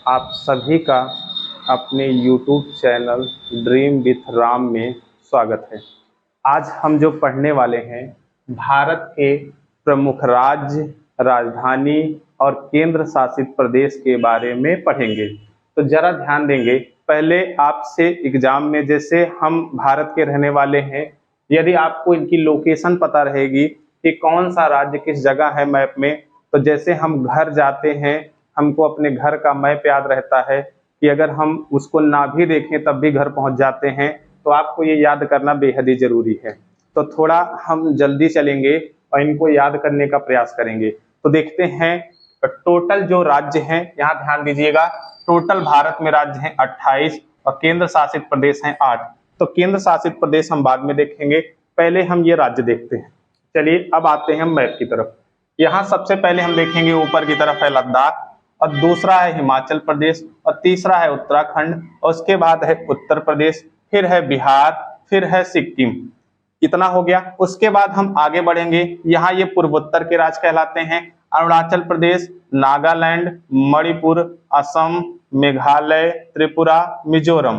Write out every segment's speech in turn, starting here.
आप सभी का अपने YouTube channel dream with Ram में स्वागत है। आज हम जो पढ़ने वाले हैं भारत के प्रमुख राज्य, राजधानी और केंद्र शासित प्रदेश के बारे में पढ़ेंगे। तो जरा ध्यान देंगे, पहले आपसे एग्जाम में जैसे हम भारत के रहने वाले हैं, यदि आपको इनकी लोकेशन पता रहेगी कि कौन सा राज्य किस जगह है मैप में, तो जैसे हम घर जाते हैं हमको अपने घर का मैप याद रहता है कि अगर हम उसको ना भी देखें तब भी घर पहुंच जाते हैं, तो आपको ये याद करना बेहद ही जरूरी है। तो थोड़ा हम जल्दी चलेंगे और इनको याद करने का प्रयास करेंगे। तो देखते हैं टोटल जो राज्य हैं, यहाँ ध्यान दीजिएगा, टोटल भारत में राज्य हैं 28 और केंद्र शासित प्रदेश हैं 8। तो केंद्र शासित प्रदेश हम बाद में देखेंगे, पहले हम ये राज्य देखते हैं। चलिए अब आते हैं मैप की तरफ। यहाँ सबसे पहले हम देखेंगे ऊपर की तरफ है लद्दाख, और दूसरा है हिमाचल प्रदेश, और तीसरा है उत्तराखंड, और उसके बाद है उत्तर प्रदेश, फिर है बिहार, फिर है सिक्किम। इतना हो गया। उसके बाद हम आगे बढ़ेंगे, यहाँ ये पूर्वोत्तर के राज्य कहलाते हैं, अरुणाचल प्रदेश, नागालैंड, मणिपुर, असम, मेघालय, त्रिपुरा, मिजोरम।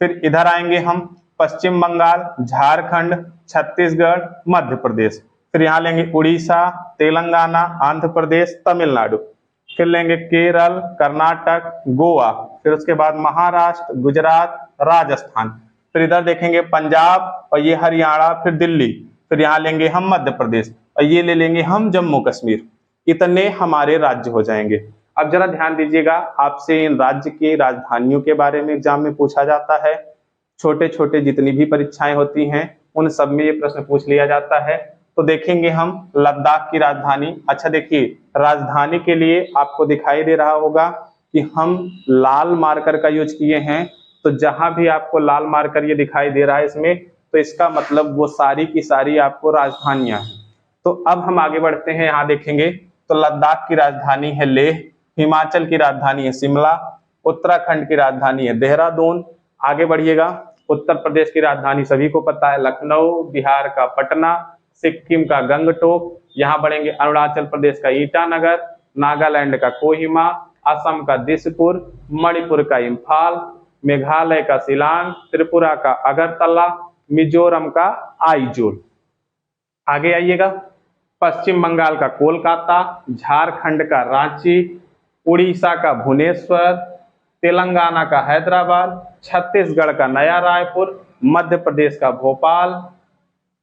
फिर इधर आएंगे हम पश्चिम बंगाल, झारखंड, छत्तीसगढ़, मध्य प्रदेश। फिर यहाँ लेंगे उड़ीसा, तेलंगाना, आंध्र प्रदेश, तमिलनाडु। फिर लेंगे केरल, कर्नाटक, गोवा। फिर उसके बाद महाराष्ट्र, गुजरात, राजस्थान। फिर इधर देखेंगे पंजाब, और ये हरियाणा, फिर दिल्ली। फिर यहाँ लेंगे हम मध्य प्रदेश, और ये ले लेंगे हम जम्मू कश्मीर। इतने हमारे राज्य हो जाएंगे। अब जरा ध्यान दीजिएगा, आपसे इन राज्य की राजधानियों के बारे में एग्जाम में पूछा जाता है। छोटे छोटे जितनी भी परीक्षाएं होती हैं उन सब में ये प्रश्न पूछ लिया जाता है। तो देखेंगे हम लद्दाख की राजधानी। अच्छा देखिए, राजधानी के लिए आपको दिखाई दे रहा होगा कि हम लाल मार्कर का यूज किए हैं। तो जहां भी आपको लाल मार्कर ये दिखाई दे रहा है इसमें, तो इसका मतलब वो सारी की सारी आपको राजधानियां हैं। तो अब हम आगे बढ़ते हैं, यहाँ देखेंगे तो लद्दाख की राजधानी है लेह, हिमाचल की राजधानी है शिमला, उत्तराखंड की राजधानी है देहरादून। आगे बढ़िएगा, उत्तर प्रदेश की राजधानी सभी को पता है लखनऊ, बिहार का पटना, सिक्किम का गंगटोक। यहाँ बढ़ेंगे अरुणाचल प्रदेश का ईटानगर, नागालैंड का कोहिमा, असम का दिसपुर, मणिपुर का इम्फाल, मेघालय का शिलांग, त्रिपुरा का अगरतला, मिजोरम का आइजोल। आगे आइएगा, पश्चिम बंगाल का कोलकाता, झारखंड का रांची, उड़ीसा का भुवनेश्वर, तेलंगाना का हैदराबाद, छत्तीसगढ़ का नया रायपुर, मध्य प्रदेश का भोपाल,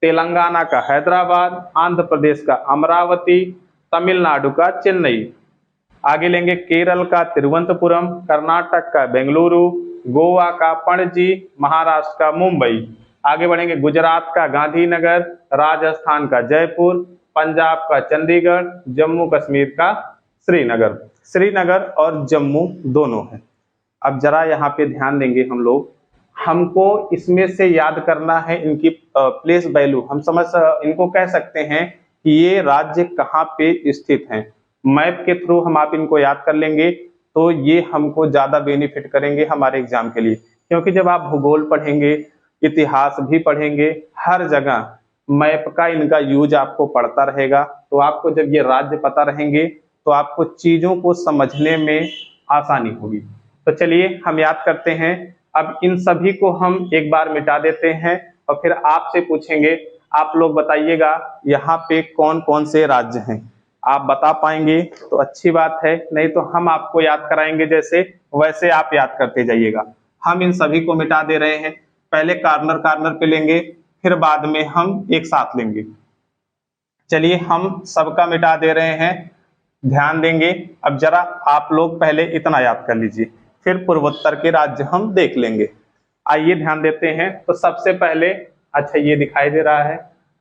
तेलंगाना का हैदराबाद, आंध्र प्रदेश का अमरावती, तमिलनाडु का चेन्नई। आगे लेंगे केरल का तिरुवनंतपुरम, कर्नाटक का बेंगलुरु, गोवा का पणजी, महाराष्ट्र का मुंबई। आगे बढ़ेंगे, गुजरात का गांधीनगर, राजस्थान का जयपुर, पंजाब का चंडीगढ़, जम्मू कश्मीर का श्रीनगर। श्रीनगर और जम्मू दोनों है। अब जरा यहाँ पे ध्यान देंगे हम लोग, हमको इसमें से याद करना है इनकी प्लेस वैल्यू। हम इनको कह सकते हैं कि ये राज्य कहाँ पे स्थित हैं। मैप के थ्रू हम आप इनको याद कर लेंगे तो ये हमको ज्यादा बेनिफिट करेंगे हमारे एग्जाम के लिए, क्योंकि जब आप भूगोल पढ़ेंगे, इतिहास भी पढ़ेंगे, हर जगह मैप का इनका यूज आपको पड़ता रहेगा। तो आपको जब ये राज्य पता रहेंगे तो आपको चीजों को समझने में आसानी होगी। तो चलिए हम याद करते हैं। अब इन सभी को हम एक बार मिटा देते हैं और फिर आपसे पूछेंगे, आप लोग बताइएगा यहाँ पे कौन कौन से राज्य हैं। आप बता पाएंगे तो अच्छी बात है, नहीं तो हम आपको याद कराएंगे जैसे वैसे आप याद करते जाइएगा। हम इन सभी को मिटा दे रहे हैं, पहले कार्नर कार्नर पे लेंगे, फिर बाद में हम एक साथ लेंगे। चलिए हम सबका मिटा दे रहे हैं, ध्यान देंगे। अब जरा आप लोग पहले इतना याद कर लीजिए, फिर पूर्वोत्तर के राज्य हम देख लेंगे। आइए ध्यान देते हैं। तो सबसे पहले, अच्छा ये दिखाई दे रहा है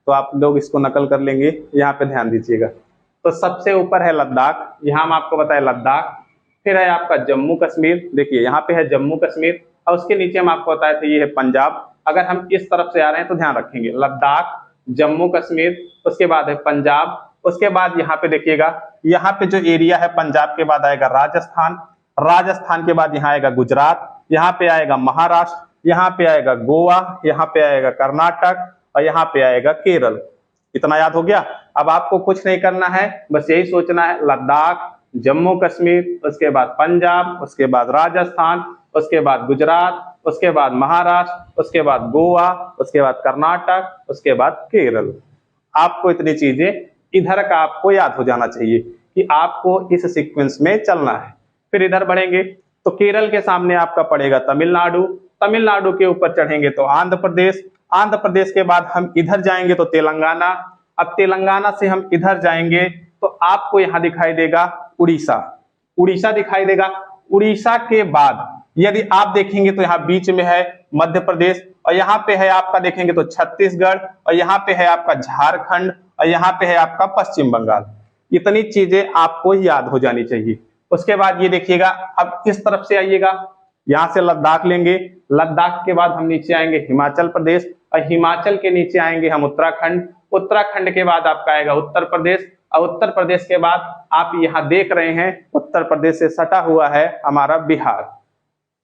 तो आप लोग इसको नकल कर लेंगे, यहाँ पे ध्यान दीजिएगा। तो सबसे ऊपर है लद्दाख, यहाँ हम आपको बताए लद्दाख। फिर है आपका जम्मू कश्मीर, देखिए यहाँ पे है जम्मू कश्मीर, और उसके नीचे हम आपको बताए थे ये है पंजाब। अगर हम इस तरफ से आ रहे हैं तो ध्यान रखेंगे लद्दाख, जम्मू कश्मीर, उसके बाद है पंजाब, उसके बाद यहाँ पे देखिएगा, यहाँ पे जो एरिया है पंजाब के बाद आएगा राजस्थान, राजस्थान के बाद यहाँ आएगा गुजरात, यहाँ पे आएगा महाराष्ट्र, यहाँ पे आएगा गोवा, यहाँ पे आएगा कर्नाटक, और यहाँ पे आएगा केरल। इतना याद हो गया। अब आपको कुछ नहीं करना है, बस यही सोचना है लद्दाख, जम्मू कश्मीर, उसके बाद पंजाब, उसके बाद राजस्थान, उसके बाद गुजरात, उसके बाद महाराष्ट्र, उसके बाद गोवा, उसके बाद कर्नाटक, उसके बाद केरल। आपको इतनी चीजें इधर का आपको याद हो जाना चाहिए कि आपको इस सीक्वेंस में चलना है। फिर इधर बढ़ेंगे तो केरल के सामने आपका पड़ेगा तमिलनाडु, तमिलनाडु के ऊपर चढ़ेंगे तो आंध्र प्रदेश, आंध्र प्रदेश के बाद हम इधर जाएंगे तो तेलंगाना, अब तेलंगाना से हम इधर जाएंगे तो आपको यहां दिखाई देगा उड़ीसा, उड़ीसा दिखाई देगा। उड़ीसा के बाद यदि आप देखेंगे तो यहाँ बीच में है मध्य प्रदेश, और यहाँ पे है आपका देखेंगे तो छत्तीसगढ़, और यहाँ पे है आपका झारखंड, और यहाँ पे है आपका पश्चिम बंगाल। इतनी चीजें आपको याद हो जानी चाहिए। उसके बाद ये देखिएगा, अब इस तरफ से आइएगा, यहाँ से लद्दाख लेंगे, लद्दाख के बाद हम नीचे आएंगे हिमाचल प्रदेश, और हिमाचल के नीचे आएंगे हम उत्तराखंड, उत्तराखंड के बाद आपका आएगा उत्तर प्रदेश, और उत्तर प्रदेश के बाद आप यहाँ देख रहे हैं उत्तर प्रदेश से सटा हुआ है हमारा बिहार।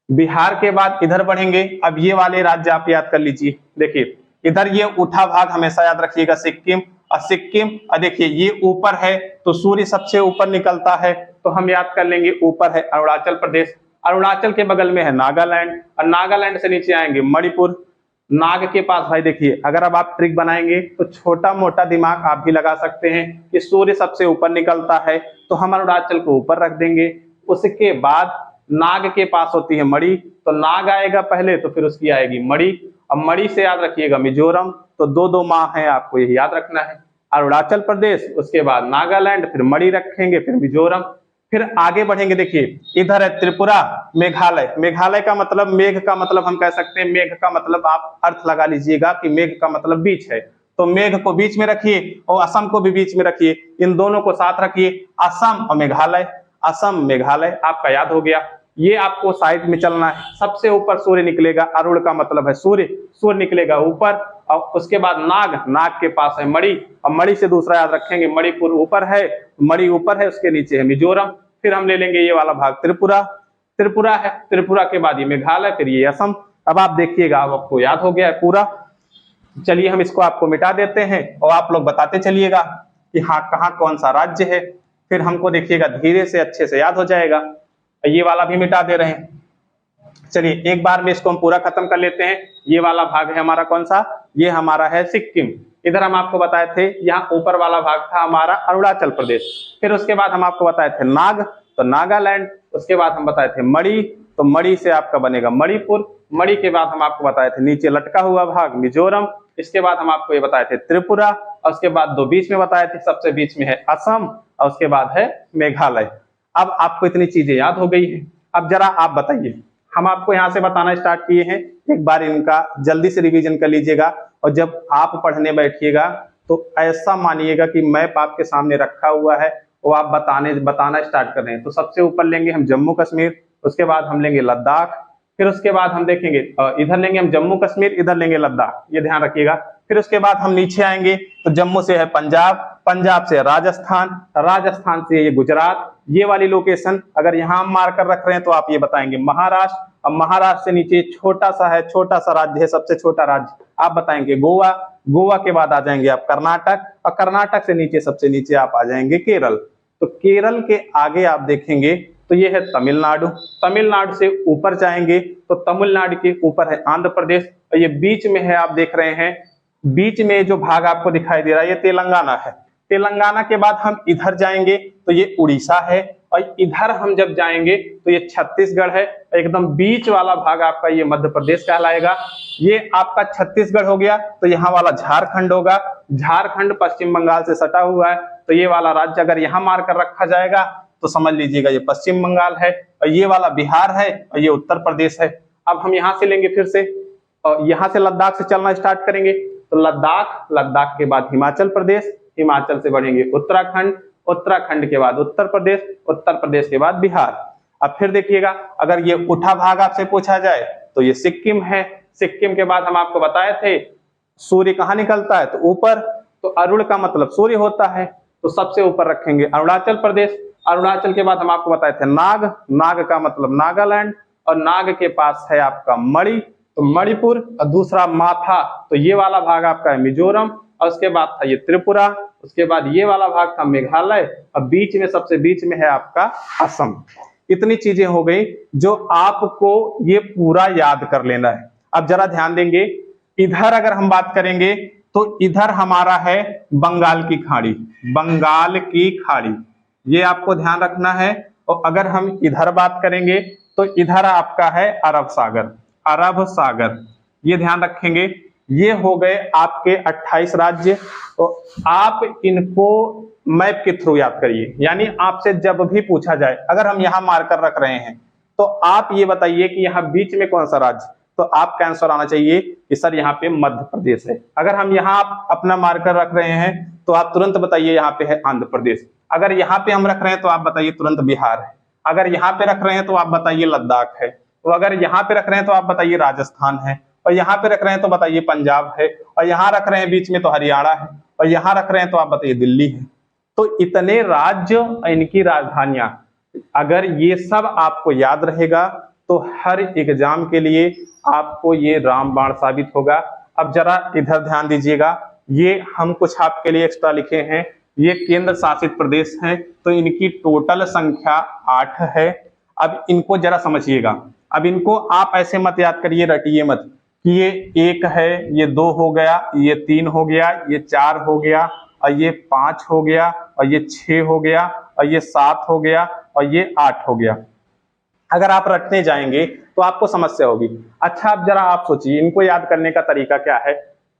बिहार के बाद इधर बढ़ेंगे, अब ये वाले राज्य आप याद कर लीजिए। देखिए इधर ये उठा भाग हमेशा याद रखिएगा सिक्किम, और सिक्किम, और देखिए ये ऊपर है तो सूर्य सबसे ऊपर निकलता है तो हम याद कर लेंगे ऊपर है अरुणाचल प्रदेश, अरुणाचल के बगल में है नागालैंड, और नागालैंड से नीचे आएंगे मणिपुर। नाग के पास भाई देखिए, अगर अब आप ट्रिक बनाएंगे तो छोटा मोटा दिमाग आप भी लगा सकते हैं कि सूर्य सबसे ऊपर निकलता है तो हम अरुणाचल को ऊपर रख देंगे। उसके बाद नाग के पास होती है मणि, तो नाग आएगा पहले तो फिर उसकी आएगी मणि, अब मणि से याद रखिएगा मिजोरम, तो दो दो माह है आपको यही याद रखना है। अरुणाचल प्रदेश, उसके बाद नागालैंड, फिर मणि रखेंगे, फिर मिजोरम। फिर आगे बढ़ेंगे, देखिए इधर है त्रिपुरा, मेघालय, मेघालय का मतलब मेघ का मतलब हम कह सकते हैं, मेघ का मतलब आप अर्थ लगा लीजिएगा कि मेघ का मतलब बीच है, तो मेघ को बीच में रखिए और असम को भी बीच में रखिए, इन दोनों को साथ रखिए, असम और मेघालय, असम मेघालय आपका याद हो गया। ये आपको साइड में चलना है, सबसे ऊपर सूर्य निकलेगा, अरुण का मतलब है सूर्य, सूर्य निकलेगा ऊपर, और उसके बाद नाग, नाग के पास है मणि, और मणि से दूसरा याद रखेंगे मणिपुर ऊपर है, मणि ऊपर है, उसके नीचे है मिजोरम। फिर हम ले लेंगे ये वाला भाग त्रिपुरा, त्रिपुरा है, त्रिपुरा के बाद ये मेघालय, फिर ये असम। अब आप देखिएगा, अब आपको याद हो गया है पूरा। चलिए हम इसको आपको मिटा देते हैं और आप लोग बताते चलिएगा कि हाँ कहाँ कौन सा राज्य है, फिर हमको देखिएगा धीरे से अच्छे से याद हो जाएगा। ये वाला भी मिटा दे रहे हैं। चलिए एक बार में इसको हम पूरा खत्म कर लेते हैं। ये वाला भाग है हमारा कौन सा, ये हमारा है सिक्किम। इधर हम आपको बताए थे यहाँ ऊपर वाला भाग था हमारा अरुणाचल प्रदेश। फिर उसके बाद हम आपको बताए थे नाग, तो नागालैंड। उसके बाद हम बताए थे मणि, तो मणि से आपका बनेगा मणिपुर। मणि के बाद हम आपको बताए थे नीचे लटका हुआ भाग मिजोरम। इसके बाद हम आपको ये बताए थे त्रिपुरा, और उसके बाद दो बीच में बताए थे, सबसे बीच में है असम, और उसके बाद है मेघालय। अब आपको इतनी चीजें याद हो गई है। अब जरा आप बताइए, हम आपको यहाँ से बताना स्टार्ट किए हैं, एक बार इनका जल्दी से रिवीजन कर लीजिएगा, और जब आप पढ़ने बैठिएगा तो ऐसा मानिएगा कि मैप आपके सामने रखा हुआ है वो आप बताना स्टार्ट कर रहे हैं। तो सबसे ऊपर लेंगे हम जम्मू कश्मीर, उसके बाद हम लेंगे लद्दाख, फिर उसके बाद हम देखेंगे इधर लेंगे हम जम्मू कश्मीर, इधर लेंगे लद्दाख, ये ध्यान रखिएगा। फिर उसके बाद हम नीचे आएंगे तो जम्मू से है पंजाब, पंजाब से राजस्थान, राजस्थान से ये गुजरात। ये वाली लोकेशन अगर यहाँ हम मार्कर रख रहे हैं तो आप ये बताएंगे महाराष्ट्र। अब महाराष्ट्र से नीचे छोटा सा है, छोटा सा राज्य है, सबसे छोटा राज्य आप बताएंगे गोवा। गोवा के बाद आ जाएंगे आप कर्नाटक, और कर्नाटक से नीचे सबसे नीचे आप आ जाएंगे केरल। तो केरल के आगे आप देखेंगे तो ये है तमिलनाडु, तमिलनाडु से ऊपर जाएंगे तो तमिलनाडु के ऊपर है आंध्र प्रदेश, और ये बीच में है आप देख रहे हैं, बीच में जो भाग आपको दिखाई दे रहा है ये तेलंगाना है। तेलंगाना के बाद हम इधर जाएंगे तो ये उड़ीसा है, और इधर हम जब जाएंगे तो ये छत्तीसगढ़ है। एकदम बीच वाला भाग आपका ये मध्य प्रदेश कहलाएगा। ये आपका छत्तीसगढ़ हो गया, तो यहाँ वाला झारखंड होगा। झारखंड पश्चिम बंगाल से सटा हुआ है, तो ये वाला राज्य अगर यहाँ मारकर रखा जाएगा तो समझ लीजिएगा ये पश्चिम बंगाल है, और ये वाला बिहार है, और ये उत्तर प्रदेश है। अब हम यहाँ से लेंगे फिर से, और यहाँ से लद्दाख से चलना स्टार्ट करेंगे तो लद्दाख, लद्दाख के बाद हिमाचल प्रदेश, हिमाचल से बढ़ेंगे उत्तराखंड, उत्तराखंड के बाद उत्तर प्रदेश, उत्तर प्रदेश के बाद बिहार। अब फिर देखिएगा, अगर ये उठा भाग आपसे पूछा जाए तो ये सिक्किम है। सिक्किम के बाद हम आपको बताए थे सूर्य कहाँ निकलता है, तो ऊपर, तो अरुण का मतलब सूर्य होता है, तो सबसे ऊपर रखेंगे अरुणाचल प्रदेश। अरुणाचल के बाद हम आपको बताए थे नाग, नाग का मतलब नागालैंड, और नाग के पास है आपका मणि, तो मणिपुर, और दूसरा माथा, तो ये वाला भाग आपका है मिजोरम, और उसके बाद था ये त्रिपुरा, उसके बाद ये वाला भाग था मेघालय, और बीच में सबसे बीच में है आपका असम। इतनी चीजें हो गई जो आपको ये पूरा याद कर लेना है। अब जरा ध्यान देंगे, इधर अगर हम बात करेंगे तो इधर हमारा है बंगाल की खाड़ी, बंगाल की खाड़ी, ये आपको ध्यान रखना है। और अगर हम इधर बात करेंगे तो इधर आपका है अरब सागर, अरब सागर, ये ध्यान रखेंगे। ये हो गए आपके 28 राज्य। तो आप इनको मैप के थ्रू याद करिए, यानी आपसे जब भी पूछा जाए, अगर हम यहां मार्कर रख रहे हैं तो आप ये बताइए कि यहाँ बीच में कौन सा राज्य, तो आपका आंसर आना चाहिए कि सर यहाँ पे मध्य प्रदेश है। अगर हम यहाँ अपना मार्कर रख रहे हैं तो आप तुरंत बताइए यहाँ पे है आंध्र प्रदेश। अगर यहाँ पे हम रख रहे हैं तो आप बताइए तुरंत बिहार है। अगर यहाँ पे रख रहे हैं तो आप बताइए लद्दाख है। तो अगर यहाँ पे रख रहे हैं तो आप बताइए राजस्थान है। और यहाँ पे रख रहे हैं तो बताइए पंजाब है। और यहाँ रख रहे हैं बीच में तो हरियाणा है। और यहाँ रख रहे हैं तो आप बताइए दिल्ली है। तो इतने राज्य, इनकी राजधानियां, अगर ये सब आपको याद रहेगा तो हर एग्जाम के लिए आपको ये रामबाण साबित होगा। अब जरा इधर ध्यान दीजिएगा, ये हम कुछ आपके लिए एक्स्ट्रा लिखे हैं, ये केंद्र शासित प्रदेश हैं, तो इनकी टोटल संख्या 8 है। अब इनको जरा समझिएगा। अब इनको आप ऐसे मत याद करिए, रटिए मत कि ये 1 है, ये 2 हो गया, ये 3 हो गया, ये 4 हो गया, और ये 5 हो गया, और ये 6 हो गया, और ये 7 हो गया, और ये 8 हो गया। अगर आप रटने जाएंगे तो आपको समस्या होगी। अच्छा, अब जरा आप सोचिए इनको याद करने का तरीका क्या है।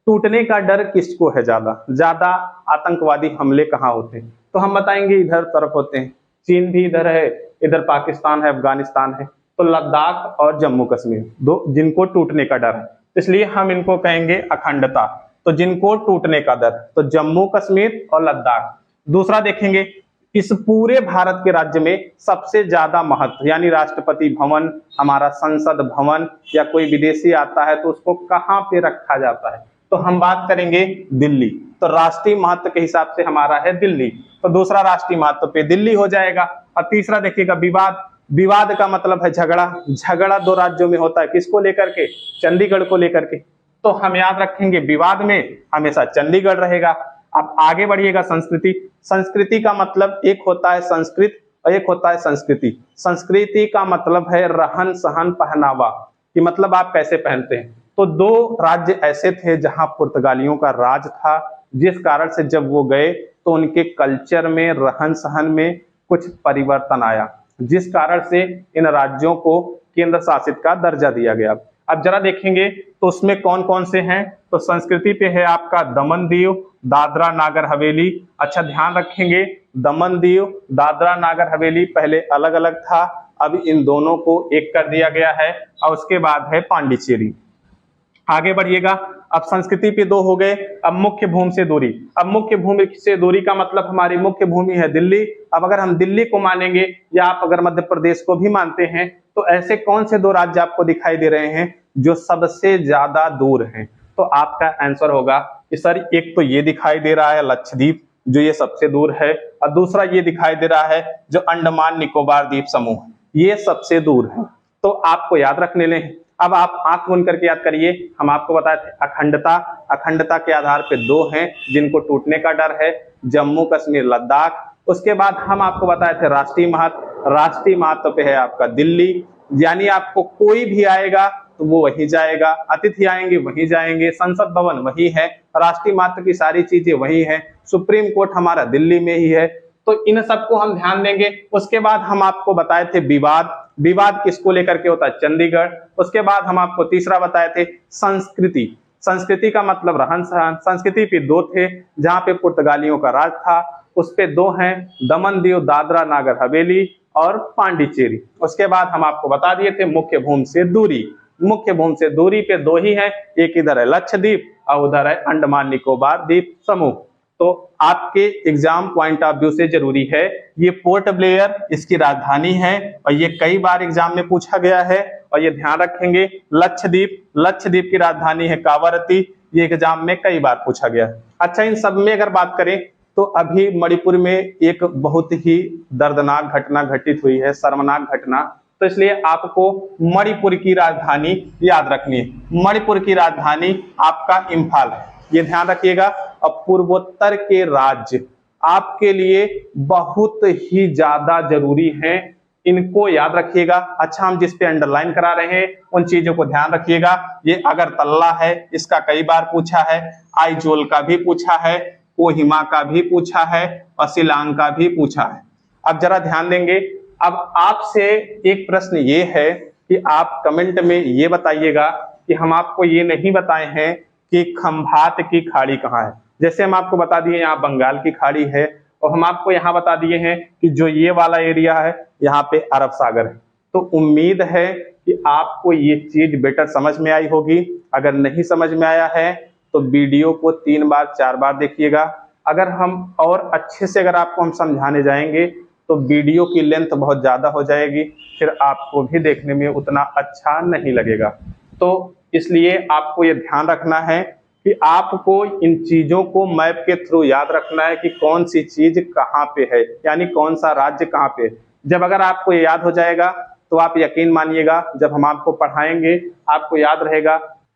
टूटने का डर किसको है ज्यादा, ज्यादा आतंकवादी हमले कहाँ होते हैं, तो हम बताएंगे इधर तरफ होते हैं। चीन भी इधर है, इधर पाकिस्तान है, अफगानिस्तान है, तो लद्दाख और जम्मू कश्मीर, दो जिनको टूटने का डर है, इसलिए हम इनको कहेंगे अखंडता। तो जिनको टूटने का डर, तो जम्मू कश्मीर और लद्दाख। दूसरा देखेंगे, इस पूरे भारत के राज्य में सबसे ज्यादा महत्व, यानी राष्ट्रपति भवन, हमारा संसद भवन, या कोई विदेशी आता है तो उसको कहाँ पे रखा जाता है, तो हम बात करेंगे दिल्ली। तो राष्ट्रीय महत्व के हिसाब से हमारा है दिल्ली, तो दूसरा राष्ट्रीय महत्व पे दिल्ली हो जाएगा। और तीसरा देखिएगा विवाद, विवाद का मतलब है झगड़ा, झगड़ा 2 राज्यों में होता है, किसको लेकर के, चंडीगढ़ को लेकर के, तो हम याद रखेंगे विवाद में हमेशा चंडीगढ़ रहेगा। अब आगे बढ़िएगा, संस्कृति, संस्कृति का मतलब एक होता है संस्कृत और एक होता है संस्कृति। संस्कृति का मतलब है रहन सहन, पहनावा, कि मतलब आप कैसे पहनते हैं। तो 2 राज्य ऐसे थे जहां पुर्तगालियों का राज था, जिस कारण से जब वो गए तो उनके कल्चर में, रहन सहन में कुछ परिवर्तन आया, जिस कारण से इन राज्यों को केंद्र शासित का दर्जा दिया गया। अब जरा देखेंगे तो उसमें कौन कौन से हैं, तो संस्कृति पे है आपका दमन दीव, दादरा नागर हवेली। अच्छा ध्यान रखेंगे, दमन दीव, दादरा नागर हवेली पहले अलग अलग था, अब इन दोनों को एक कर दिया गया है। और उसके बाद है पांडिचेरी। आगे बढ़िएगा, अब संस्कृति पे 2 हो गए। अब मुख्य भूमि से दूरी, अब मुख्य भूमि से दूरी का मतलब हमारी मुख्य भूमि है दिल्ली। अब अगर हम दिल्ली को मानेंगे, या आप अगर मध्य प्रदेश को भी मानते हैं, तो ऐसे कौन से 2 राज्य आपको दिखाई दे रहे हैं जो सबसे ज्यादा दूर हैं, तो आपका आंसर होगा कि सर एक तो ये दिखाई दे रहा है लक्षद्वीप, जो ये सबसे दूर है, और दूसरा ये दिखाई दे रहा है जो अंडमान निकोबार द्वीप समूह, ये सबसे दूर है। तो आपको याद रखने लें। अब आप आंख बंद करके याद करिए, हम आपको बताए थे अखंडता, अखंडता के आधार पे 2 हैं जिनको टूटने का डर है, जम्मू कश्मीर, लद्दाख। उसके बाद हम आपको बताए थे राष्ट्रीय महत्व, राष्ट्रीय महत्व पे है आपका दिल्ली, यानी आपको कोई भी आएगा तो वो वहीं जाएगा, अतिथि आएंगे वहीं जाएंगे, संसद भवन वही है, राष्ट्रीय महत्व की सारी चीजें वही है, सुप्रीम कोर्ट हमारा दिल्ली में ही है। तो इन सबको हम ध्यान देंगे। उसके बाद हम आपको बताए थे विवाद, विवाद किसको लेकर के होता है, चंडीगढ़। उसके बाद हम आपको तीसरा बताए थे संस्कृति, संस्कृति का मतलब रहन सहन। संस्कृति पे 2 थे, जहां पे पुर्तगालियों का राज था, उस पे 2 हैं, दमन दीव, दादरा नागर हवेली और पांडिचेरी। उसके बाद हम आपको बता दिए थे मुख्य भूमि से दूरी, मुख्य भूमि से दूरी पे 2 ही है, एक इधर है लक्षद्वीप और उधर है अंडमान निकोबार द्वीप समूह। तो आपके एग्जाम पॉइंट ऑफ व्यू से जरूरी है, ये पोर्ट ब्लेयर इसकी राजधानी है और ये कई बार एग्जाम में पूछा गया है। और ये ध्यान रखेंगे लक्षद्वीप, लक्षद्वीप की राजधानी है कावरती, ये एग्जाम में कई बार पूछा गया है। अच्छा, इन सब में अगर बात करें तो अभी मणिपुर में एक बहुत ही दर्दनाक घटना घटित हुई है, शर्मनाक घटना, तो इसलिए आपको मणिपुर की राजधानी याद रखनी है। मणिपुर की राजधानी आपका इम्फाल है। ये ध्यान रखिएगा। अब पूर्वोत्तर के राज्य आपके लिए बहुत ही ज्यादा जरूरी हैं, इनको याद रखिएगा। अच्छा, हम जिस पे अंडरलाइन करा रहे हैं उन चीजों को ध्यान रखिएगा। ये अगरतला है, इसका कई बार पूछा है, आइजोल का भी पूछा है, कोहिमा का भी पूछा है और शिलांग का भी पूछा है। अब जरा ध्यान देंगे। अब आपसे एक प्रश्न ये है कि आप कमेंट में ये बताइएगा कि हम आपको ये नहीं बताए हैं कि खंभात की खाड़ी कहाँ है। जैसे हम आपको बता दिए यहाँ बंगाल की खाड़ी है, और हम आपको यहाँ बता दिए हैं कि जो ये वाला एरिया है यहाँ पे अरब सागर है। तो उम्मीद है कि आपको ये चीज बेटर समझ में आई होगी। अगर नहीं समझ में आया है तो वीडियो को 3 बार 4 बार देखिएगा। अगर हम और अच्छे से अगर आपको हम समझाने जाएंगे तो वीडियो की लेंथ बहुत ज्यादा हो जाएगी, फिर आपको भी देखने में उतना अच्छा नहीं लगेगा। तो इसलिए आपको ये ध्यान रखना है कि आपको इन चीजों को मैप के थ्रू याद रखना है कि कौन सी चीज कहाँ पे है, यानी कौन सा राज्य कहाँ पे है। जब अगर आपको ये याद हो जाएगा तो आप यकीन मानिएगा जब हम आपको पढ़ाएंगे आपको याद रहेगा